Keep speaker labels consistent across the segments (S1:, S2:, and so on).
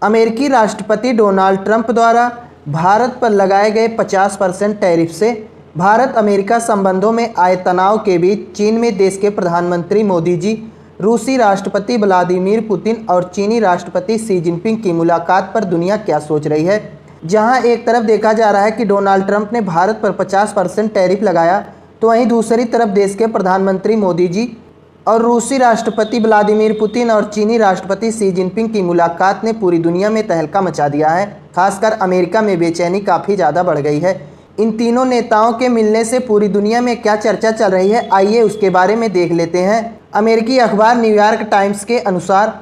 S1: अमेरिकी राष्ट्रपति Donald Trump द्वारा भारत पर लगाए गए 50% टैरिफ से भारत अमेरिका संबंधों में आए तनाव के बीच चीन में देश के प्रधानमंत्री मोदी जी, रूसी राष्ट्रपति व्लादिमीर पुतिन और चीनी राष्ट्रपति शी जिनपिंग की मुलाकात पर दुनिया क्या सोच रही है। जहां एक तरफ देखा जा रहा है कि डोनाल्ड ट्रंप ने भारत पर 50% टैरिफ लगाया, तो वहीं दूसरी तरफ देश के प्रधानमंत्री मोदी जी और रूसी राष्ट्रपति व्लादिमीर पुतिन और चीनी राष्ट्रपति शी जिनपिंग की मुलाकात ने पूरी दुनिया में तहलका मचा दिया है। खासकर अमेरिका में बेचैनी काफ़ी ज़्यादा बढ़ गई है। इन तीनों नेताओं के मिलने से पूरी दुनिया में क्या चर्चा चल रही है, आइए उसके बारे में देख लेते हैं। अमेरिकी अखबार न्यूयॉर्क टाइम्स के अनुसार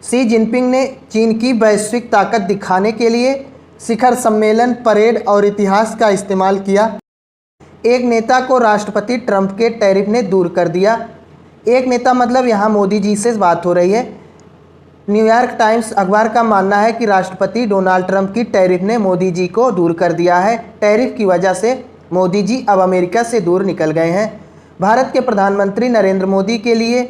S1: शी जिनपिंग ने चीन की वैश्विक ताकत दिखाने के लिए शिखर सम्मेलन, परेड और इतिहास का इस्तेमाल किया। एक नेता को राष्ट्रपति ट्रंप के टैरिफ ने दूर कर दिया। एक नेता मतलब यहाँ मोदी जी से बात हो रही है। न्यूयॉर्क टाइम्स अखबार का मानना है कि राष्ट्रपति डोनाल्ड ट्रंप की टैरिफ ने मोदी जी को दूर कर दिया है। टैरिफ की वजह से मोदी जी अब अमेरिका से दूर निकल गए हैं। भारत के प्रधानमंत्री नरेंद्र मोदी के लिए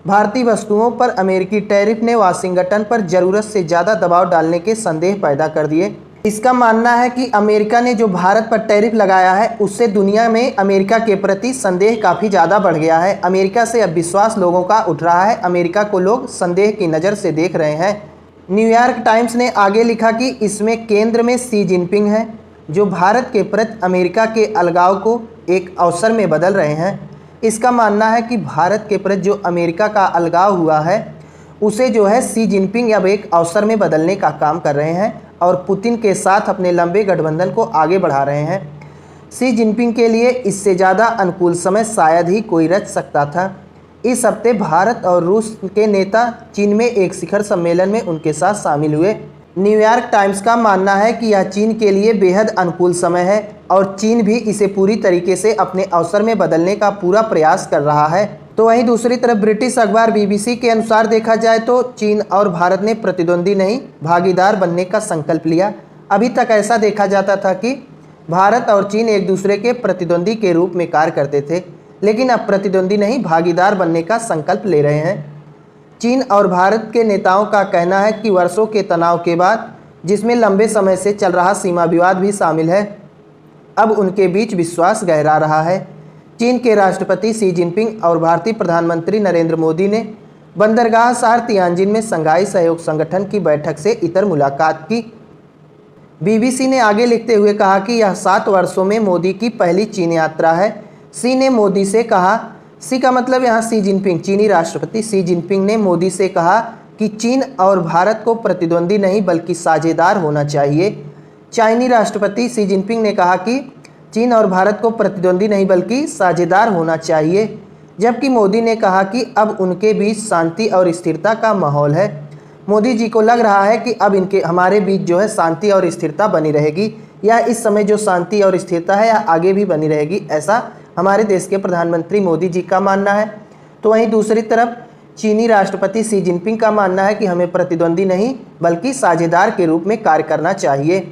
S1: भारतीय वस्तुओं पर अमेरिकी टैरिफ ने वाशिंगटन पर ज़रूरत से ज़्यादा दबाव डालने के संदेह पैदा कर दिए। इसका मानना है कि अमेरिका ने जो भारत पर टैरिफ लगाया है, उससे दुनिया में अमेरिका के प्रति संदेह काफ़ी ज़्यादा बढ़ गया है। अमेरिका से अब विश्वास लोगों का उठ रहा है। अमेरिका को लोग संदेह की नज़र से देख रहे हैं। न्यूयॉर्क टाइम्स ने आगे लिखा कि इसमें केंद्र में शी जिनपिंग हैं, जो भारत के प्रति अमेरिका के अलगाव को एक अवसर में बदल रहे हैं। इसका मानना है कि भारत के प्रति जो अमेरिका का अलगाव हुआ है, उसे जो है शी जिनपिंग अब एक अवसर में बदलने का काम कर रहे हैं और पुतिन के साथ अपने लंबे गठबंधन को आगे बढ़ा रहे हैं। शी जिनपिंग के लिए इससे ज़्यादा अनुकूल समय शायद ही कोई रच सकता था। इस हफ्ते भारत और रूस के नेता चीन में एक शिखर सम्मेलन में उनके साथ शामिल हुए। न्यूयॉर्क टाइम्स का मानना है कि यह चीन के लिए बेहद अनुकूल समय है और चीन भी इसे पूरी तरीके से अपने अवसर में बदलने का पूरा प्रयास कर रहा है। तो वहीं दूसरी तरफ ब्रिटिश अखबार बीबीसी के अनुसार देखा जाए तो चीन और भारत ने प्रतिद्वंदी नहीं, भागीदार बनने का संकल्प लिया। अभी तक ऐसा देखा जाता था कि भारत और चीन एक दूसरे के प्रतिद्वंदी के रूप में कार्य करते थे, लेकिन अब प्रतिद्वंदी नहीं, भागीदार बनने का संकल्प ले रहे हैं। चीन और भारत के नेताओं का कहना है कि वर्षों के तनाव के बाद, जिसमें लंबे समय से चल रहा सीमा विवाद भी शामिल है, अब उनके बीच विश्वास गहरा रहा है। चीन के राष्ट्रपति शी जिनपिंग और भारतीय प्रधानमंत्री नरेंद्र मोदी ने बंदरगाह शहर तियानजिन में शंघाई सहयोग संगठन की बैठक से इतर मुलाकात की। बीबीसी ने आगे लिखते हुए कहा कि यह 7 वर्षों में मोदी की पहली चीन यात्रा है। शी ने मोदी से कहा, शी का मतलब यहाँ शी जिनपिंग, चीनी राष्ट्रपति शी जिनपिंग ने मोदी से कहा कि चीन और भारत को प्रतिद्वंदी नहीं बल्कि साझेदार होना चाहिए। चाइनी राष्ट्रपति शी जिनपिंग ने कहा कि चीन और भारत को प्रतिद्वंदी नहीं बल्कि साझेदार होना चाहिए, जबकि मोदी ने कहा कि अब उनके बीच शांति और स्थिरता का माहौल है। मोदी जी को लग रहा है कि अब हमारे बीच जो है शांति और स्थिरता बनी रहेगी, या इस समय जो शांति और स्थिरता है यह आगे भी बनी रहेगी, ऐसा हमारे देश के प्रधानमंत्री मोदी जी का मानना है। तो वहीं दूसरी तरफ चीनी राष्ट्रपति शी जिनपिंग का मानना है कि हमें प्रतिद्वंदी नहीं बल्कि साझेदार के रूप में कार्य करना चाहिए।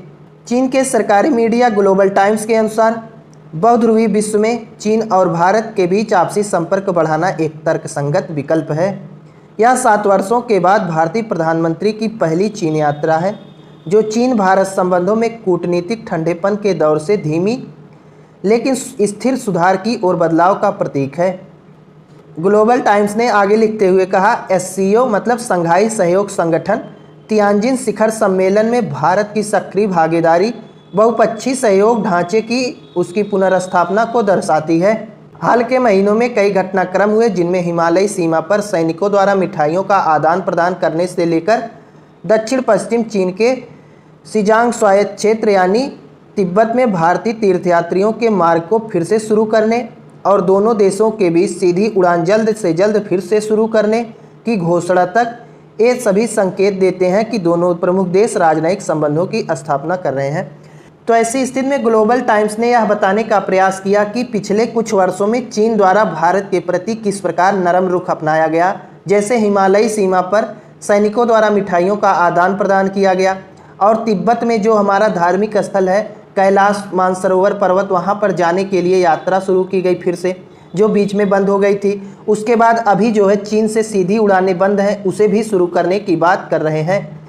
S1: चीन के सरकारी मीडिया ग्लोबल टाइम्स के अनुसार बहुध्रुवीय विश्व में चीन और भारत के बीच आपसी संपर्क बढ़ाना एक तर्कसंगत विकल्प है। यह 7 वर्षों के बाद भारतीय प्रधानमंत्री की पहली चीन यात्रा है, जो चीन भारत संबंधों में कूटनीतिक ठंडेपन के दौर से धीमी लेकिन स्थिर सुधार की ओर बदलाव का प्रतीक है। ग्लोबल टाइम्स ने आगे लिखते हुए कहा, SCO मतलब शंघाई सहयोग संगठन तियानजिन शिखर सम्मेलन में भारत की सक्रिय भागीदारी बहुपक्षीय सहयोग ढांचे की उसकी पुनर्स्थापना को दर्शाती है। हाल के महीनों में कई घटनाक्रम हुए जिनमें हिमालयी सीमा पर सैनिकों द्वारा मिठाइयों का आदान प्रदान करने से लेकर दक्षिण पश्चिम चीन के शिजांग स्वायत्त क्षेत्र यानी तिब्बत में भारतीय तीर्थयात्रियों के मार्ग को फिर से शुरू करने और दोनों देशों के बीच सीधी उड़ान जल्द से जल्द फिर से शुरू करने की घोषणा तक, ये सभी संकेत देते हैं कि दोनों प्रमुख देश राजनयिक संबंधों की स्थापना कर रहे हैं। तो ऐसी स्थिति में ग्लोबल टाइम्स ने यह बताने का प्रयास किया कि पिछले कुछ वर्षों में चीन द्वारा भारत के प्रति किस प्रकार नरम रुख अपनाया गया, जैसे हिमालयी सीमा पर सैनिकों द्वारा मिठाइयों का आदान प्रदान किया गया और तिब्बत में जो हमारा धार्मिक स्थल है कैलाश मानसरोवर पर्वत, वहाँ पर जाने के लिए यात्रा शुरू की गई फिर से, जो बीच में बंद हो गई थी। उसके बाद अभी जो है चीन से सीधी उड़ानें बंद हैं, उसे भी शुरू करने की बात कर रहे हैं।